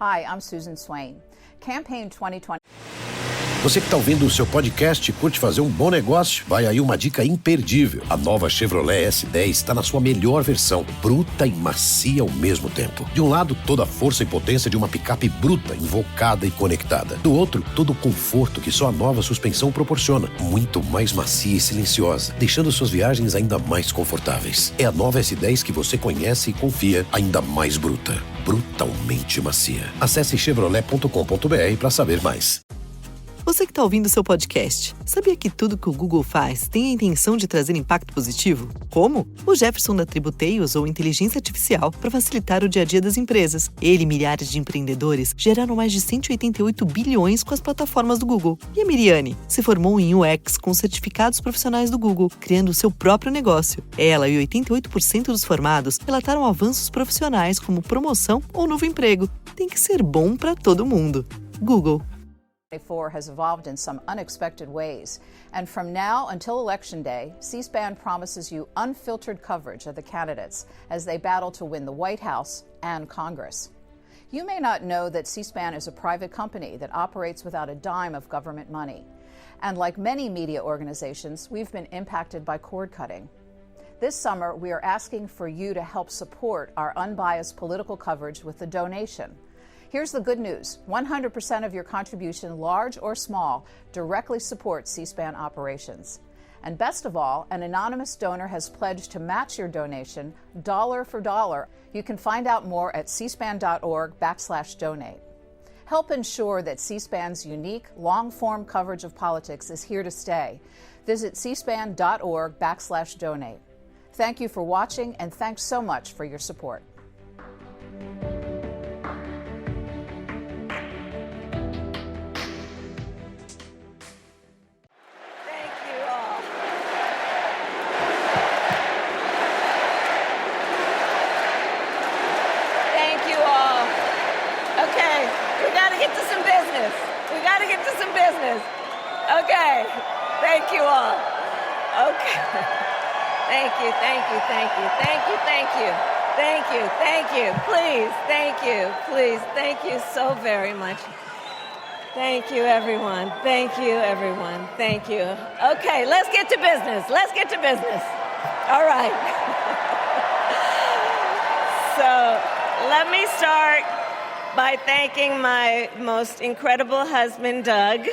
Hi, I'm Susan Swain. Campaign 2020. Você que está ouvindo o seu podcast e curte fazer um bom negócio, vai aí uma dica imperdível. A nova Chevrolet S10 está na sua melhor versão, bruta e macia ao mesmo tempo. De um lado, toda a força e potência de uma picape bruta, invocada e conectada. Do outro, todo o conforto que só a nova suspensão proporciona, muito mais macia e silenciosa, deixando suas viagens ainda mais confortáveis. É a nova S10 que você conhece e confia, ainda mais bruta, brutalmente macia. Acesse chevrolet.com.br para saber mais. Você que está ouvindo o seu podcast, sabia que tudo que o Google faz tem a intenção de trazer impacto positivo? Como? O Jefferson da Tributei usou inteligência artificial para facilitar o dia a dia das empresas. Ele e milhares de empreendedores geraram mais de 188 bilhões com as plataformas do Google. E a Miriane se formou em UX com certificados profissionais do Google, criando o seu próprio negócio. Ela e 88% dos formados relataram avanços profissionais como promoção ou novo emprego. Tem que ser bom para todo mundo. Google. Has evolved in some unexpected ways. And from now until Election Day, C-SPAN promises you unfiltered coverage of the candidates as they battle to win the White House and Congress. You may not know that C-SPAN is a private company that operates without a dime of government money. And like many media organizations, we've been impacted by cord cutting. This summer, we are asking for you to help support our unbiased political coverage with a donation. Here's the good news. 100% of your contribution, large or small, directly supports C-SPAN operations. And best of all, an anonymous donor has pledged to match your donation dollar for dollar. You can find out more at cspan.org/donate. Help ensure that C-SPAN's unique, long-form coverage of politics is here to stay. Visit cspan.org/donate. Thank you for watching, and thanks so much for your support. Okay, thank you all. Okay, thank you. Please, thank you so very much. Thank you, everyone. Thank you. Okay, let's get to business. All right. So, let me start by thanking my most incredible husband, Doug,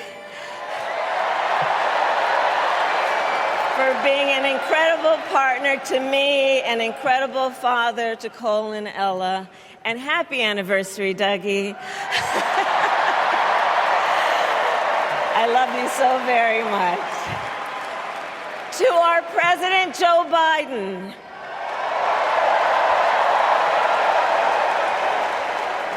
for being an incredible partner to me, an incredible father to Cole and Ella, and happy anniversary, Dougie. I love you so very much. To our President Joe Biden,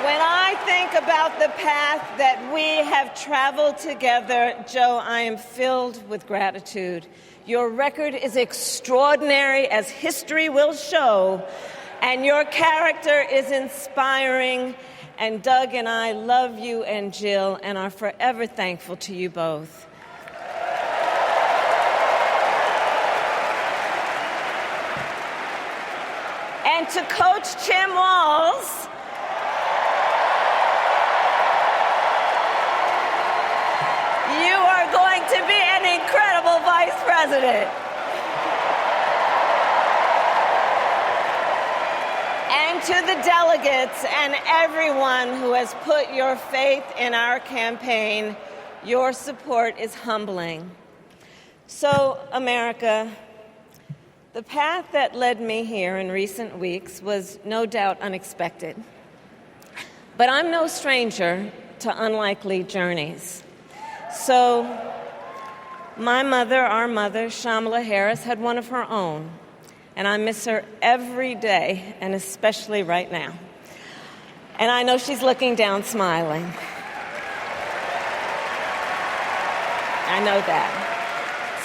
when I think about the path that we have traveled together, Joe, I am filled with gratitude. Your record is extraordinary, as history will show, and your character is inspiring. And Doug and I love you and Jill and are forever thankful to you both. And to Coach Tim Walz, you are going to be an incredible vice president. And to the delegates and everyone who has put your faith in our campaign, your support is humbling. So, America, the path that led me here in recent weeks was no doubt unexpected. But I'm no stranger to unlikely journeys. So, our mother, Kamala Harris, had one of her own. And I miss her every day, and especially right now. And I know she's looking down smiling. I know that.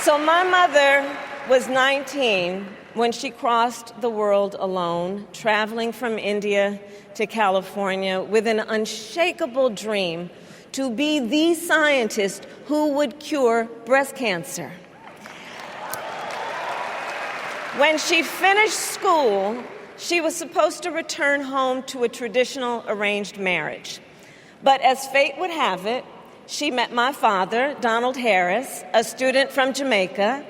So my mother was 19 when she crossed the world alone, traveling from India to California with an unshakable dream to be the scientist who would cure breast cancer. When she finished school, she was supposed to return home to a traditional arranged marriage. But as fate would have it, she met my father, Donald Harris, a student from Jamaica.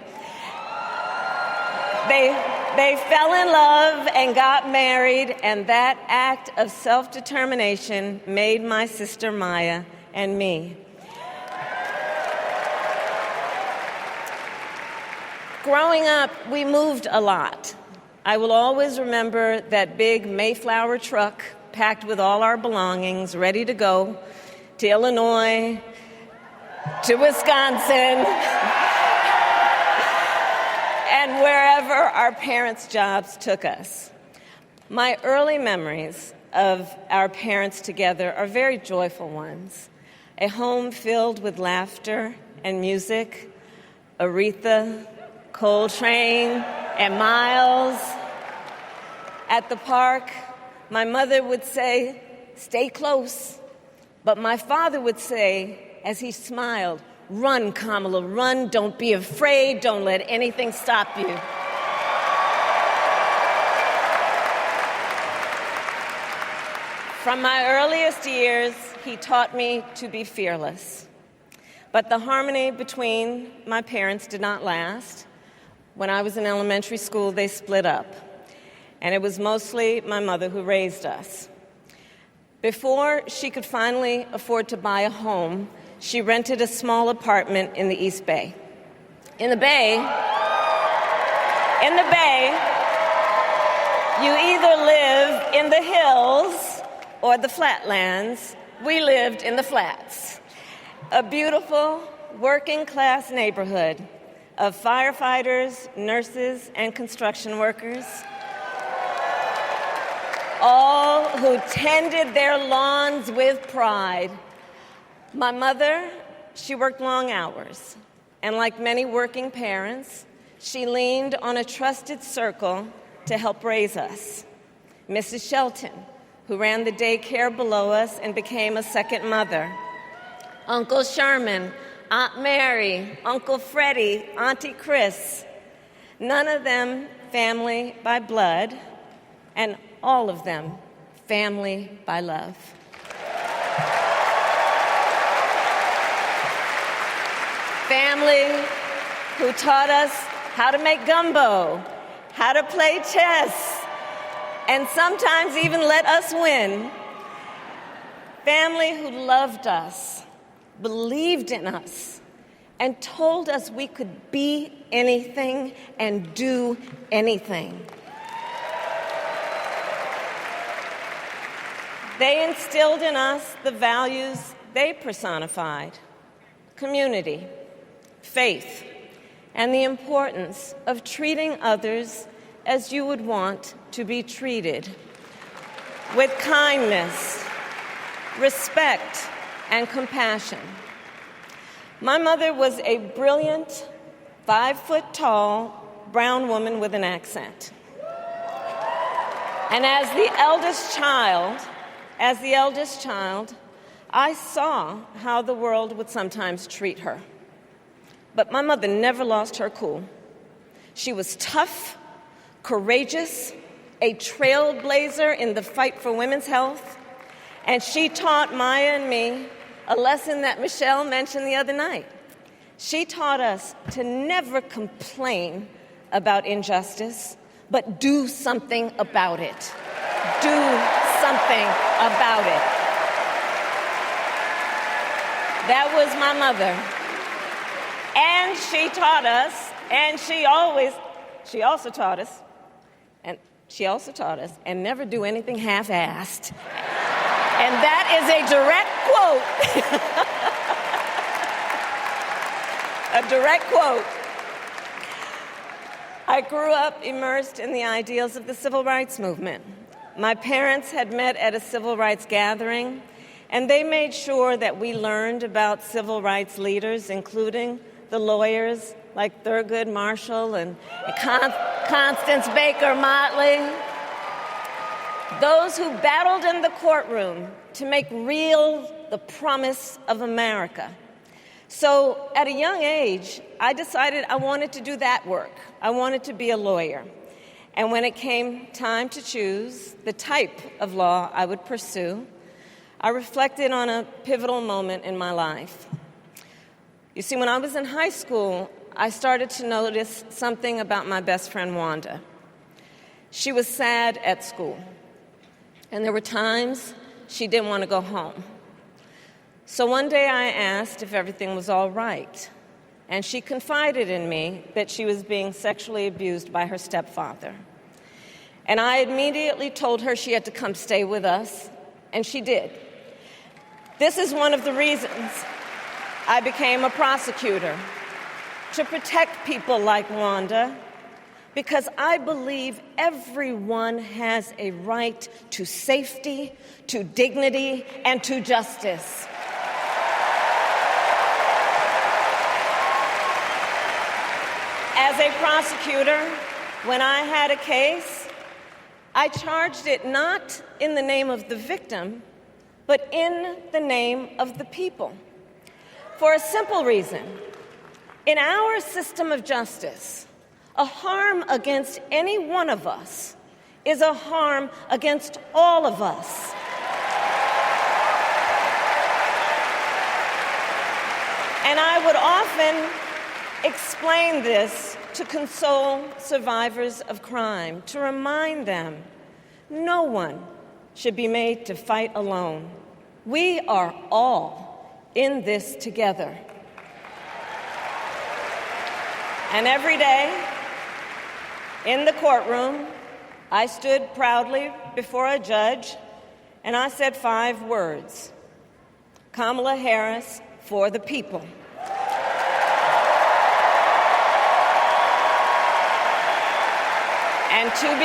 They fell in love and got married, and that act of self-determination made my sister Maya and me. Growing up, we moved a lot. I will always remember that big Mayflower truck packed with all our belongings, ready to go to Illinois, to Wisconsin, and wherever our parents' jobs took us. My early memories of our parents together are very joyful ones. A home filled with laughter and music, Aretha, Coltrane, and Miles. At the park, my mother would say, "Stay close." But my father would say, as he smiled, "Run, Kamala, run. Don't be afraid. Don't let anything stop you." From my earliest years, he taught me to be fearless. But the harmony between my parents did not last. When I was in elementary school, they split up. And it was mostly my mother who raised us. Before she could finally afford to buy a home, she rented a small apartment in the East Bay. In the Bay, you either live in the hills or the flatlands. We lived in the flats. A beautiful working-class neighborhood of firefighters, nurses, and construction workers, all who tended their lawns with pride. My mother, she worked long hours, and like many working parents, she leaned on a trusted circle to help raise us. Mrs. Shelton, who ran the daycare below us and became a second mother. Uncle Sherman, Aunt Mary, Uncle Freddie, Auntie Chris. None of them family by blood, and all of them family by love. Family who taught us how to make gumbo, how to play chess, and sometimes even let us win. Family who loved us, believed in us, and told us we could be anything and do anything. They instilled in us the values they personified: community, faith, and the importance of treating others as you would want to be treated, with kindness, respect, and compassion. My mother was a brilliant, 5-foot-tall, brown woman with an accent. And as the eldest child, I saw how the world would sometimes treat her. But my mother never lost her cool. She was tough, courageous, a trailblazer in the fight for women's health, and she taught Maya and me a lesson that Michelle mentioned the other night. She taught us to never complain about injustice, but do something about it. Do something about it. That was my mother. And she taught us, and she also taught us, and never do anything half-assed. And that is a direct quote. A direct quote. I grew up immersed in the ideals of the civil rights movement. My parents had met at a civil rights gathering, and they made sure that we learned about civil rights leaders, including the lawyers like Thurgood Marshall and Constance Baker Motley, those who battled in the courtroom to make real the promise of America. So at a young age, I decided I wanted to do that work. I wanted to be a lawyer. And when it came time to choose the type of law I would pursue, I reflected on a pivotal moment in my life. You see, when I was in high school, I started to notice something about my best friend, Wanda. She was sad at school, and there were times she didn't want to go home. So one day I asked if everything was all right, and she confided in me that she was being sexually abused by her stepfather. And I immediately told her she had to come stay with us, and she did. This is one of the reasons I became a prosecutor, to protect people like Wanda, because I believe everyone has a right to safety, to dignity, and to justice. As a prosecutor, when I had a case, I charged it not in the name of the victim, but in the name of the people. For a simple reason. In our system of justice, a harm against any one of us is a harm against all of us. And I would often explain this to console survivors of crime, to remind them no one should be made to fight alone. We are all in this together. And every day in the courtroom, I stood proudly before a judge and I said 5 words: Kamala Harris for the people. And to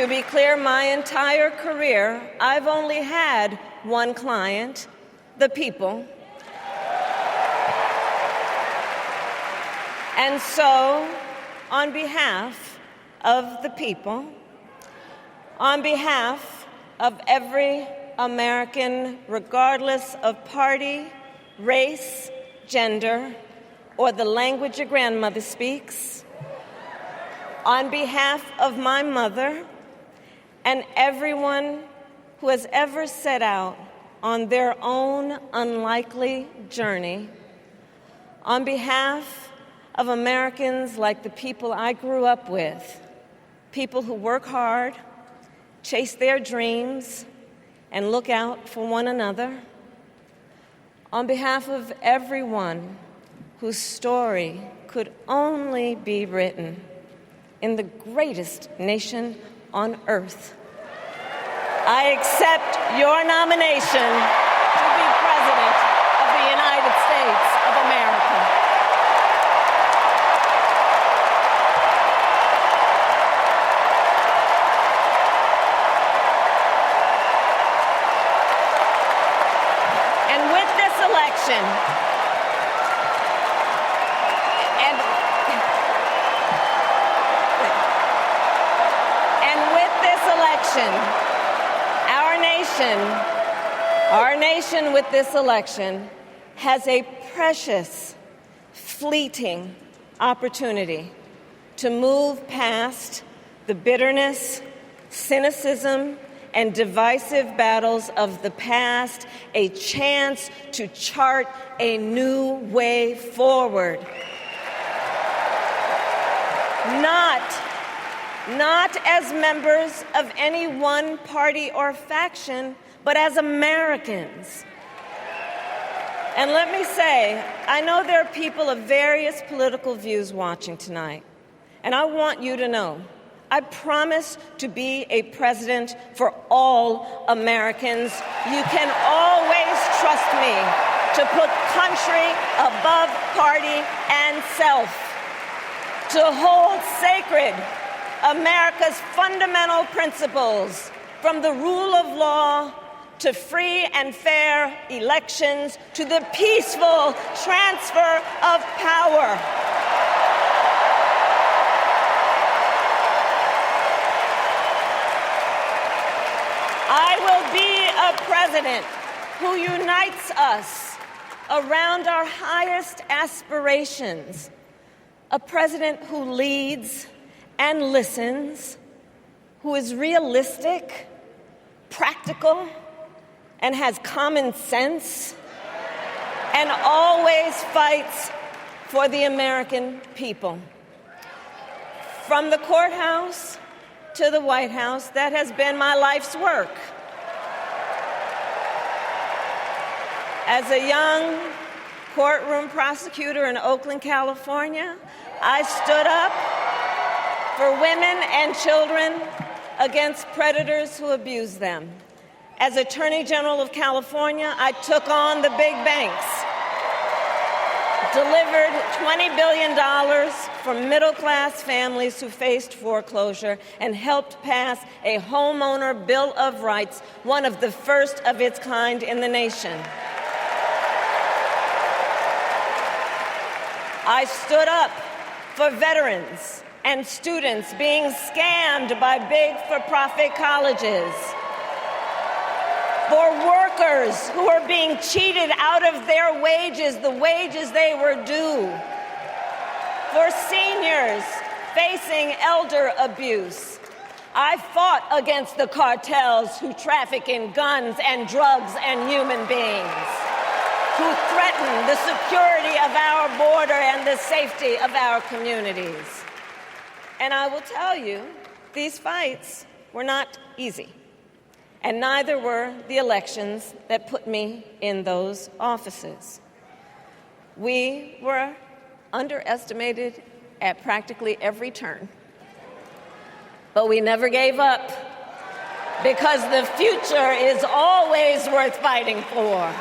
be clear, my entire career, I've only had one client, the people. And so, on behalf of the people, on behalf of every American, regardless of party, race, gender, or the language your grandmother speaks, on behalf of my mother and everyone who has ever set out on their own unlikely journey, on behalf of Americans like the people I grew up with, people who work hard, chase their dreams, and look out for one another, on behalf of everyone whose story could only be written in the greatest nation on earth, I accept your nomination to be President of the United States of America. And with this election, our nation with this election has a precious, fleeting opportunity to move past the bitterness, cynicism, and divisive battles of the past, a chance to chart a new way forward. Not as members of any one party or faction, but as Americans. And let me say, I know there are people of various political views watching tonight, and I want you to know, I promise to be a president for all Americans. You can always trust me to put country above party and self, to hold sacred America's fundamental principles, from the rule of law to free and fair elections to the peaceful transfer of power. I will be a president who unites us around our highest aspirations, a president who leads and listens, who is realistic, practical, practical and has common sense and always fights for the American people. From the courthouse to the White House, that has been my life's work. As a young courtroom prosecutor in Oakland, California, I stood up for women and children against predators who abuse them. As Attorney General of California, I took on the big banks, delivered $20 billion for middle-class families who faced foreclosure, and helped pass a homeowner Bill of Rights, one of the first of its kind in the nation. I stood up for veterans and students being scammed by big for-profit colleges, for workers who are being cheated out of their wages, the wages they were due, for seniors facing elder abuse. I fought against the cartels who traffic in guns and drugs and human beings, who threaten the security of our border and the safety of our communities. And I will tell you, these fights were not easy, and neither were the elections that put me in those offices. We were underestimated at practically every turn, but we never gave up, because the future is always worth fighting for.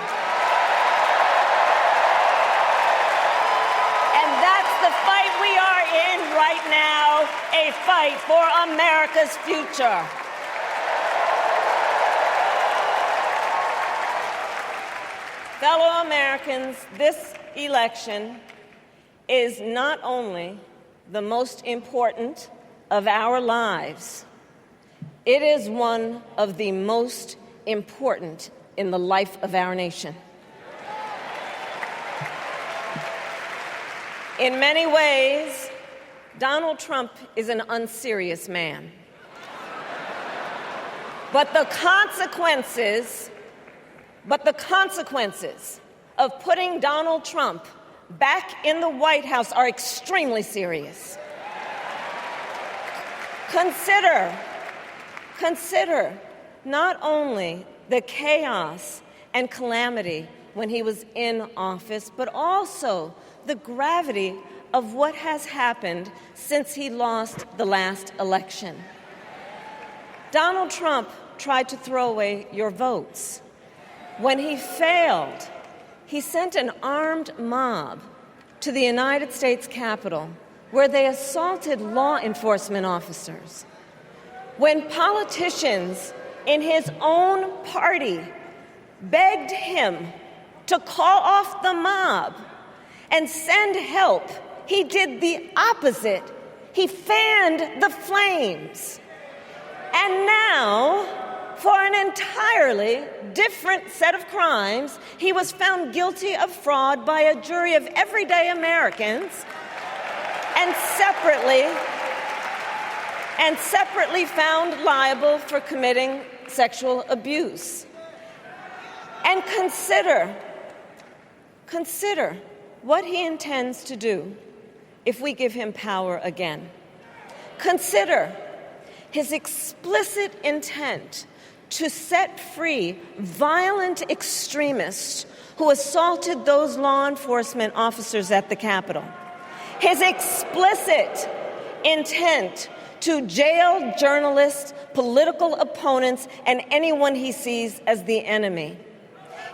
We are in right now, a fight for America's future. Fellow Americans, this election is not only the most important of our lives, it is one of the most important in the life of our nation. In many ways, Donald Trump is an unserious man. But the consequences of putting Donald Trump back in the White House are extremely serious. Consider not only the chaos and calamity when he was in office, but also the gravity of what has happened since he lost the last election. Donald Trump tried to throw away your votes. When he failed, he sent an armed mob to the United States Capitol, where they assaulted law enforcement officers. When politicians in his own party begged him to call off the mob and send help, he did the opposite. He fanned the flames. And now, for an entirely different set of crimes, he was found guilty of fraud by a jury of everyday Americans, and separately found liable for committing sexual abuse. And consider what he intends to do if we give him power again. Consider his explicit intent to set free violent extremists who assaulted those law enforcement officers at the Capitol. His explicit intent to jail journalists, political opponents, and anyone he sees as the enemy.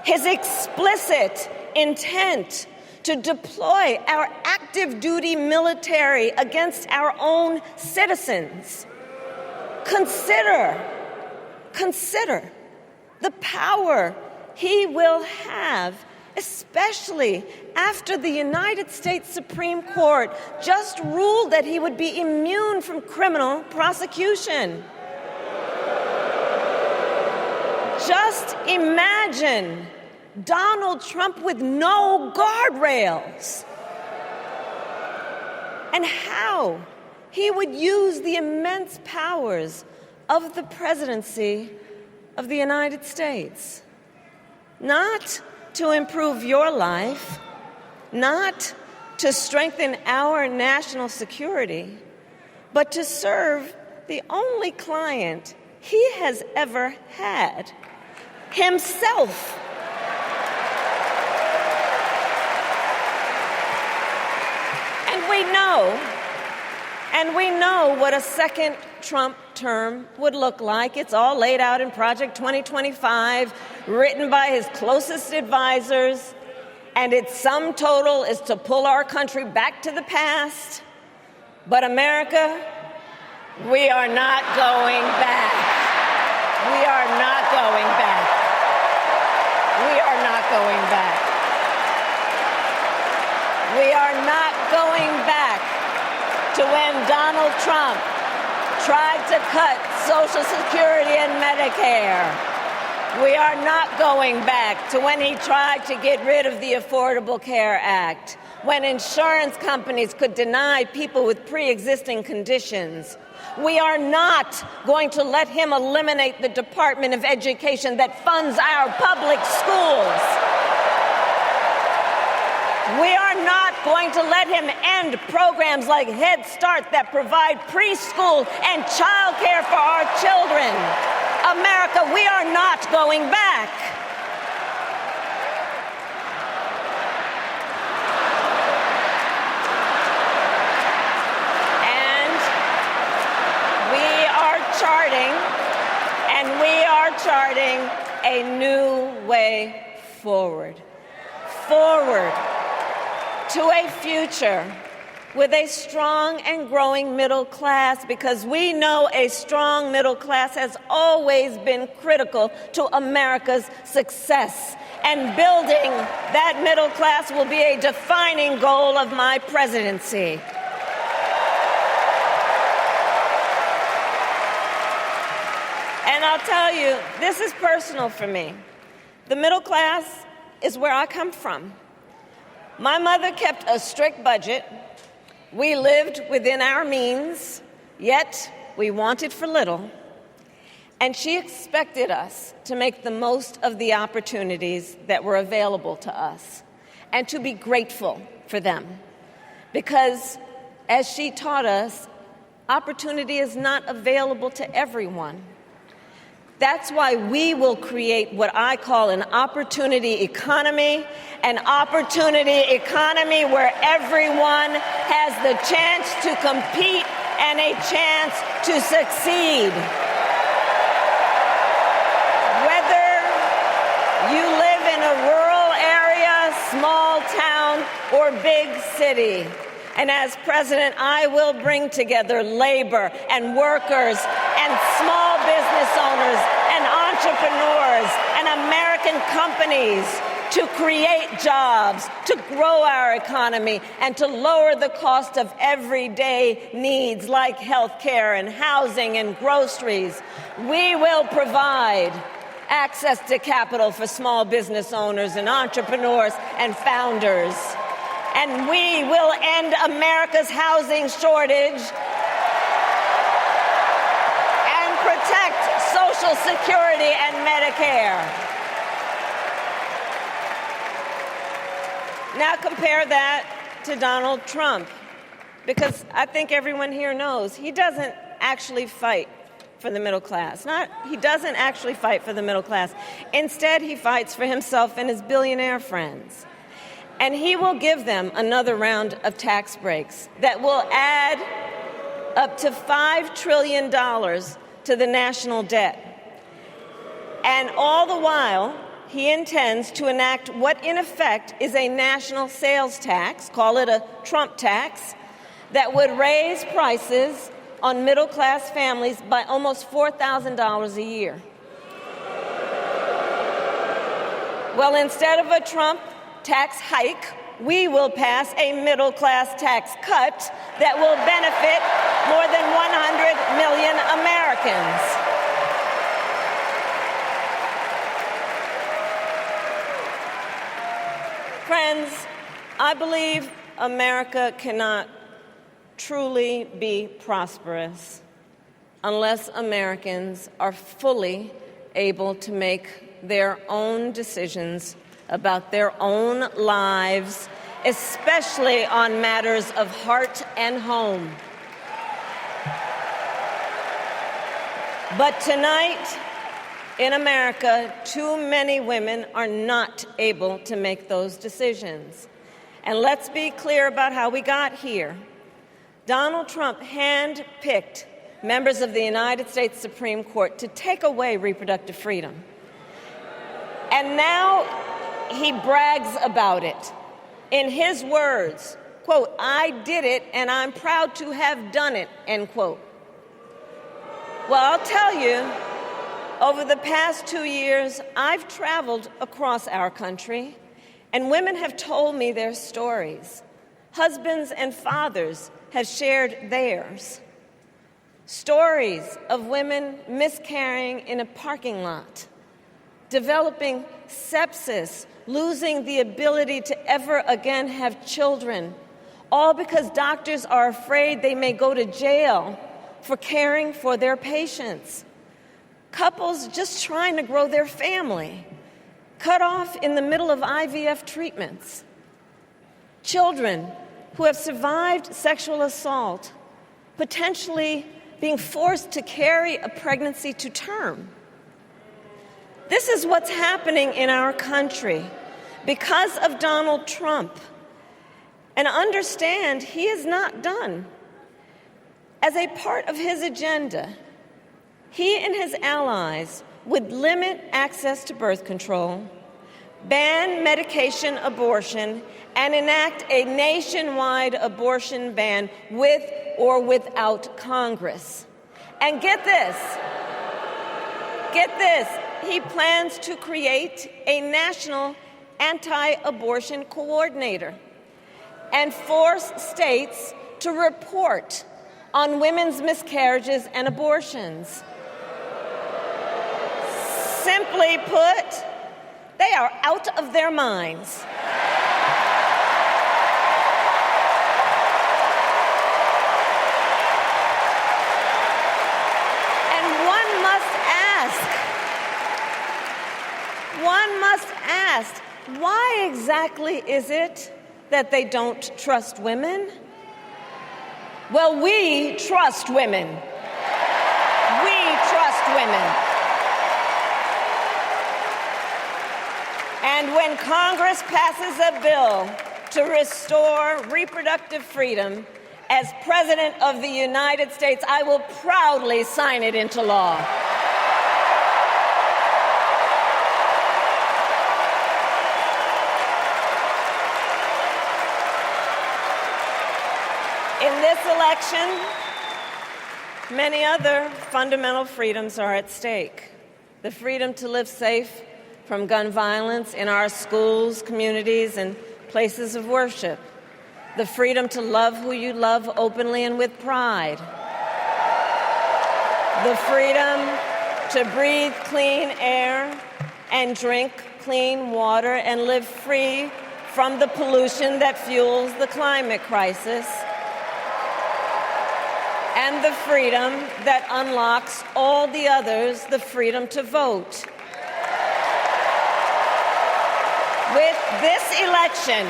His explicit intent to deploy our active duty military against our own citizens. Consider the power he will have, especially after the United States Supreme Court just ruled that he would be immune from criminal prosecution. Just imagine Donald Trump with no guardrails, and how he would use the immense powers of the presidency of the United States. Not to improve your life, not to strengthen our national security, but to serve the only client he has ever had, himself. And we know what a second Trump term would look like. It's all laid out in Project 2025, written by his closest advisors, and its sum total is to pull our country back to the past. But America, we are not going back. We are not going back. We are not going back. We are not going back to when Donald Trump tried to cut Social Security and Medicare. We are not going back to when he tried to get rid of the Affordable Care Act, when insurance companies could deny people with pre-existing conditions. We are not going to let him eliminate the Department of Education that funds our public schools. We are not going to let him end programs like Head Start that provide preschool and child care for our children. America, we are not going back. And we are charting a new way forward. Forward to a future with a strong and growing middle class, because we know a strong middle class has always been critical to America's success. And building that middle class will be a defining goal of my presidency. And I'll tell you, this is personal for me. The middle class is where I come from. My mother kept a strict budget. We lived within our means, yet we wanted for little. And she expected us to make the most of the opportunities that were available to us and to be grateful for them. Because, as she taught us, opportunity is not available to everyone. That's why we will create what I call an opportunity economy where everyone has the chance to compete and a chance to succeed. Whether you live in a rural area, small town, or big city. And as president, I will bring together labor and workers and small business owners and entrepreneurs and American companies to create jobs, to grow our economy, and to lower the cost of everyday needs like health care and housing and groceries. We will provide access to capital for small business owners and entrepreneurs and founders. And we will end America's housing shortage and protect Social Security and Medicare. Now compare that to Donald Trump, because I think everyone here knows he doesn't actually fight for the middle class. He doesn't actually fight for the middle class. Instead, he fights for himself and his billionaire friends. And he will give them another round of tax breaks that will add up to $5 trillion to the national debt. And all the while, he intends to enact what in effect is a national sales tax, call it a Trump tax, that would raise prices on middle-class families by almost $4,000 a year. Well, instead of a Trump tax hike, we will pass a middle-class tax cut that will benefit more than 100 million Americans. Friends, I believe America cannot truly be prosperous unless Americans are fully able to make their own decisions about their own lives, especially on matters of heart and home. But tonight, in America, too many women are not able to make those decisions. And let's be clear about how we got here. Donald Trump handpicked members of the United States Supreme Court to take away reproductive freedom. And now he brags about it. In his words, quote, "I did it and I'm proud to have done it," end quote. Well, I'll tell you, over the past 2 years, I've traveled across our country, and women have told me their stories. Husbands and fathers have shared theirs. Stories of women miscarrying in a parking lot, developing sepsis, losing the ability to ever again have children, all because doctors are afraid they may go to jail for caring for their patients. Couples just trying to grow their family, cut off in the middle of IVF treatments. Children who have survived sexual assault, potentially being forced to carry a pregnancy to term. This is what's happening in our country because of Donald Trump. And understand, he is not done. As a part of his agenda, he and his allies would limit access to birth control, ban medication abortion, and enact a nationwide abortion ban with or without Congress. And get this, he plans to create a national anti-abortion coordinator and force states to report on women's miscarriages and abortions. Simply put, they are out of their minds. And one must ask, why exactly is it that they don't trust women? Well, we trust women. We trust women. And when Congress passes a bill to restore reproductive freedom, as President of the United States, I will proudly sign it into law. In this election, many other fundamental freedoms are at stake. The freedom to live safe from gun violence in our schools, communities, and places of worship. The freedom to love who you love openly and with pride. The freedom to breathe clean air and drink clean water and live free from the pollution that fuels the climate crisis. And the freedom that unlocks all the others, the freedom to vote. With this election,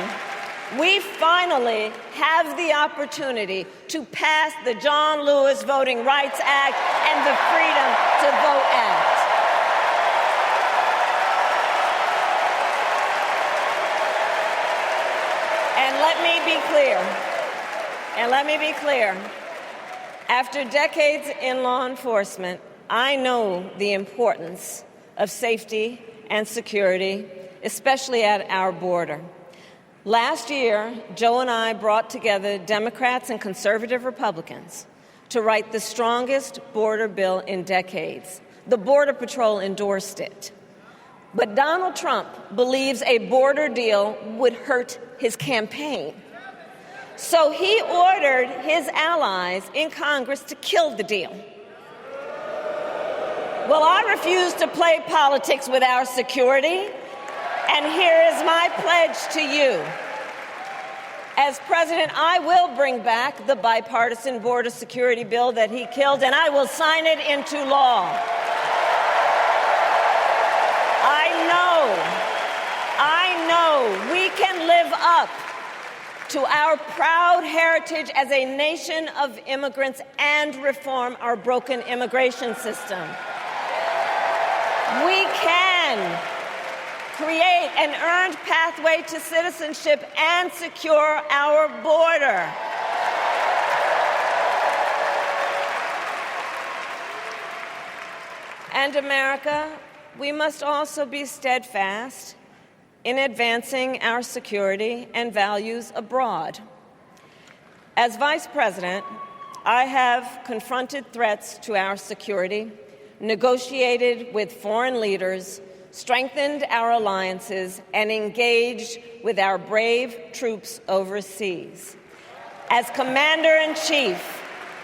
we finally have the opportunity to pass the John Lewis Voting Rights Act and the Freedom to Vote Act. And let me be clear. After decades in law enforcement, I know the importance of safety and security, especially at our border. Last year, Joe and I brought together Democrats and conservative Republicans to write the strongest border bill in decades. The Border Patrol endorsed it. But Donald Trump believes a border deal would hurt his campaign. So he ordered his allies in Congress to kill the deal. Well, I refuse to play politics with our security, and here is my pledge to you. As president, I will bring back the bipartisan border security bill that he killed, and I will sign it into law. we can live up to our proud heritage as a nation of immigrants and reform our broken immigration system. We can create an earned pathway to citizenship and secure our border. And America, we must also be steadfast in advancing our security and values abroad. As Vice President, I have confronted threats to our security, negotiated with foreign leaders, strengthened our alliances, and engaged with our brave troops overseas. As Commander-in-Chief,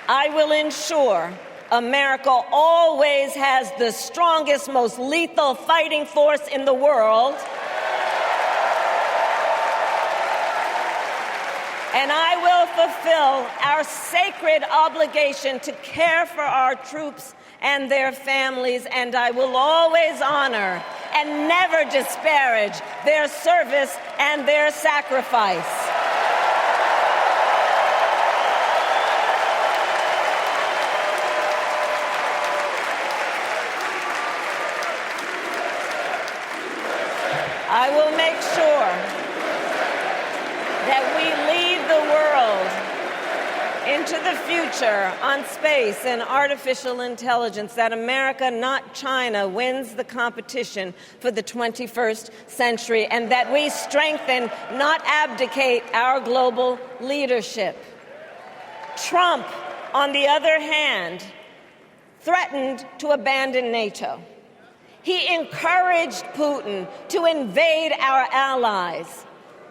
I will ensure America always has the strongest, most lethal fighting force in the world. And I will fulfill our sacred obligation to care for our troops and their families, and I will always honor and never disparage their service and their sacrifice. I will make sure that we lead the world into the future on space and artificial intelligence, that America, not China, wins the competition for the 21st century, and that we strengthen, not abdicate, our global leadership. Trump, on the other hand, threatened to abandon NATO. He encouraged Putin to invade our allies,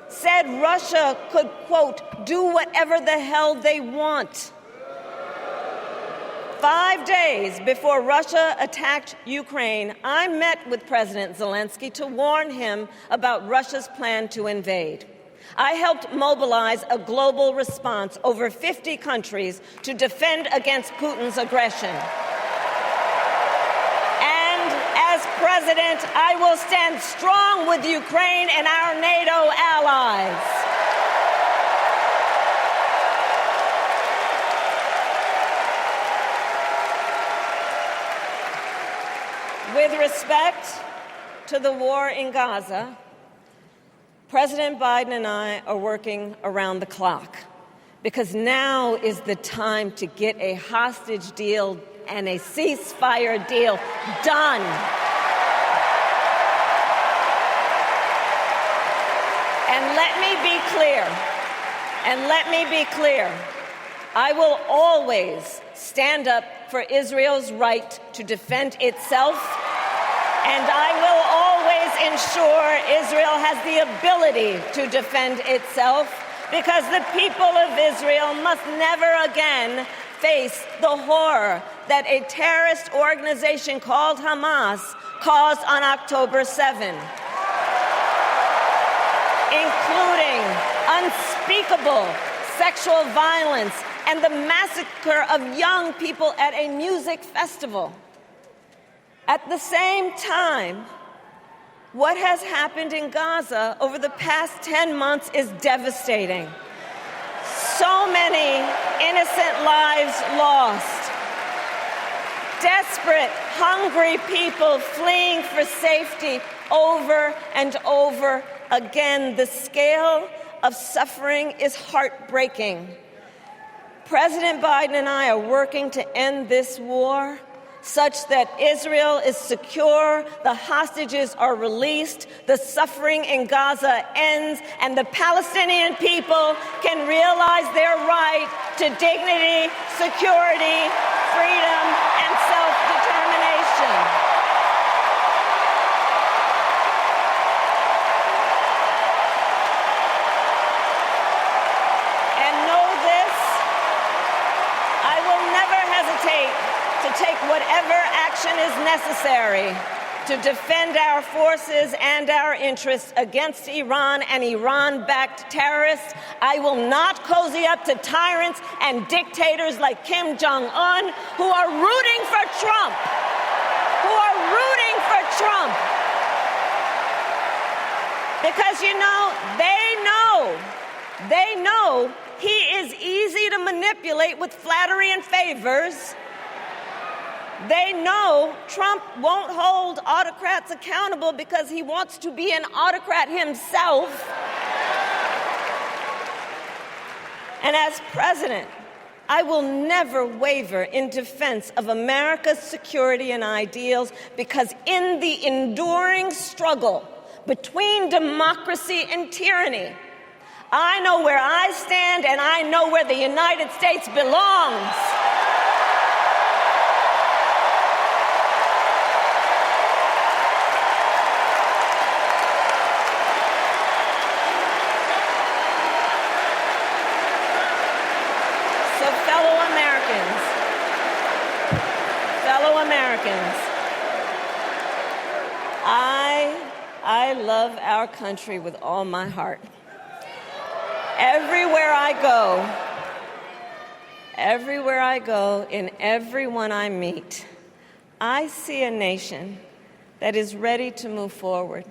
said Russia could, quote, do whatever the hell they want. 5 days before Russia attacked Ukraine, I met with President Zelensky to warn him about Russia's plan to invade. I helped mobilize a global response, over 50 countries, to defend against Putin's aggression. As President, I will stand strong with Ukraine and our NATO allies. With respect to the war in Gaza, President Biden and I are working around the clock, because now is the time to get a hostage deal and a ceasefire deal done. And let me be clear, I will always stand up for Israel's right to defend itself, and I will always ensure Israel has the ability to defend itself, because the people of Israel must never again face the horror that a terrorist organization called Hamas caused on October 7, including unspeakable sexual violence and the massacre of young people at a music festival. At the same time, what has happened in Gaza over the past 10 months is devastating. So many innocent lives lost. Desperate, hungry people fleeing for safety over and over again. The scale of suffering is heartbreaking. President Biden and I are working to end this war such that Israel is secure, the hostages are released, the suffering in Gaza ends, and the Palestinian people can realize their right to dignity, security, freedom, and self-determination. And know this, I will never hesitate to take whatever action is necessary to defend our forces and our interests against Iran and Iran-backed terrorists. I will not cozy up to tyrants and dictators like Kim Jong-un, who are rooting for Trump, Because, they know he is easy to manipulate with flattery and favors. They know Trump won't hold autocrats accountable because he wants to be an autocrat himself. And as president, I will never waver in defense of America's security and ideals, because in the enduring struggle between democracy and tyranny, I know where I stand and I know where the United States belongs. So fellow Americans, I love our country with all my heart. Everywhere I go, in everyone I meet, I see a nation that is ready to move forward,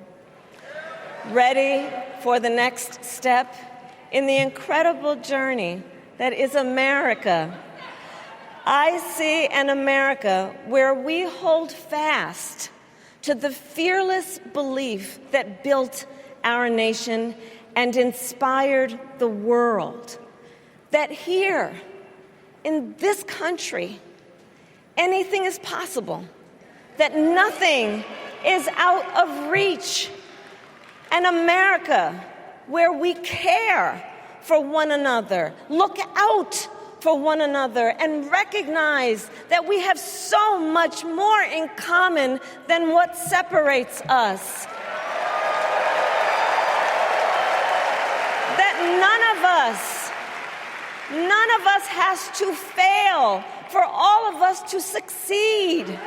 ready for the next step in the incredible journey that is America. I see an America where we hold fast to the fearless belief that built our nation and inspired the world, that here, in this country, anything is possible, that nothing is out of reach. An America where we care for one another, look out for one another, and recognize that we have so much more in common than what separates us. That none of us has to fail for all of us to succeed. And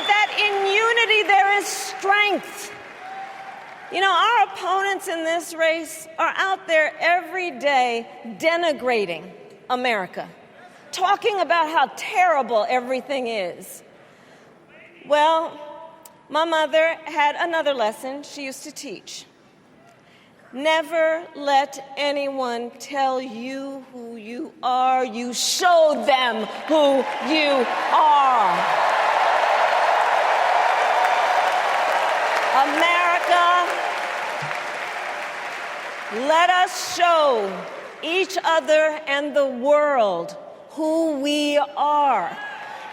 that in unity there is strength. Our opponents in this race are out there every day denigrating America, talking about how terrible everything is. Well, my mother had another lesson she used to teach. Never let anyone tell you who you are. You show them who you are. America, let us show each other and the world who we are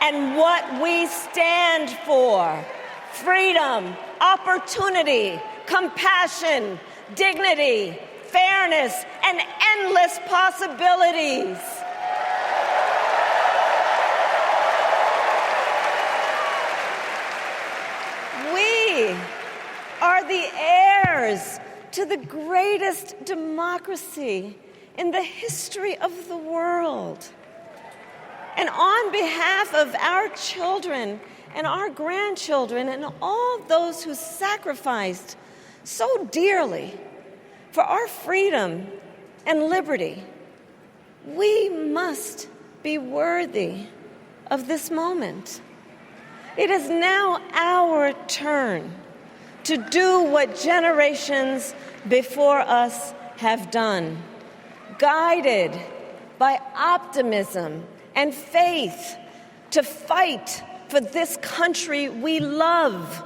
and what we stand for. Freedom, opportunity, compassion, dignity, fairness, and endless possibilities. We are the heirs to the greatest democracy in the history of the world. And on behalf of our children and our grandchildren and all those who sacrificed so dearly for our freedom and liberty, we must be worthy of this moment. It is now our turn to do what generations before us have done, guided by optimism and faith, to fight for this country we love,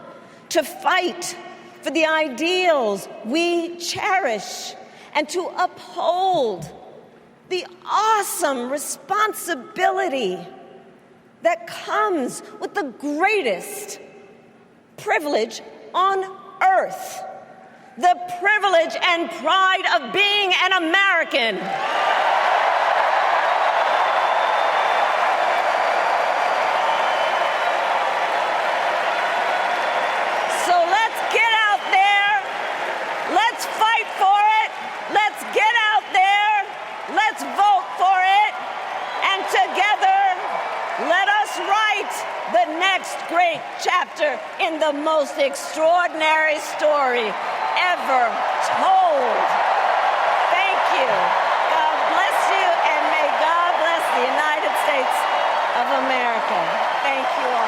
to fight for the ideals we cherish, and to uphold the awesome responsibility that comes with the greatest privilege on earth, the privilege and pride of being an American. So let's get out there, let's fight for it, let's get out there, let's vote for it, and together let us write the next great chapter in the most extraordinary story ever told. Thank you. God bless you, and may God bless the United States of America. Thank you all.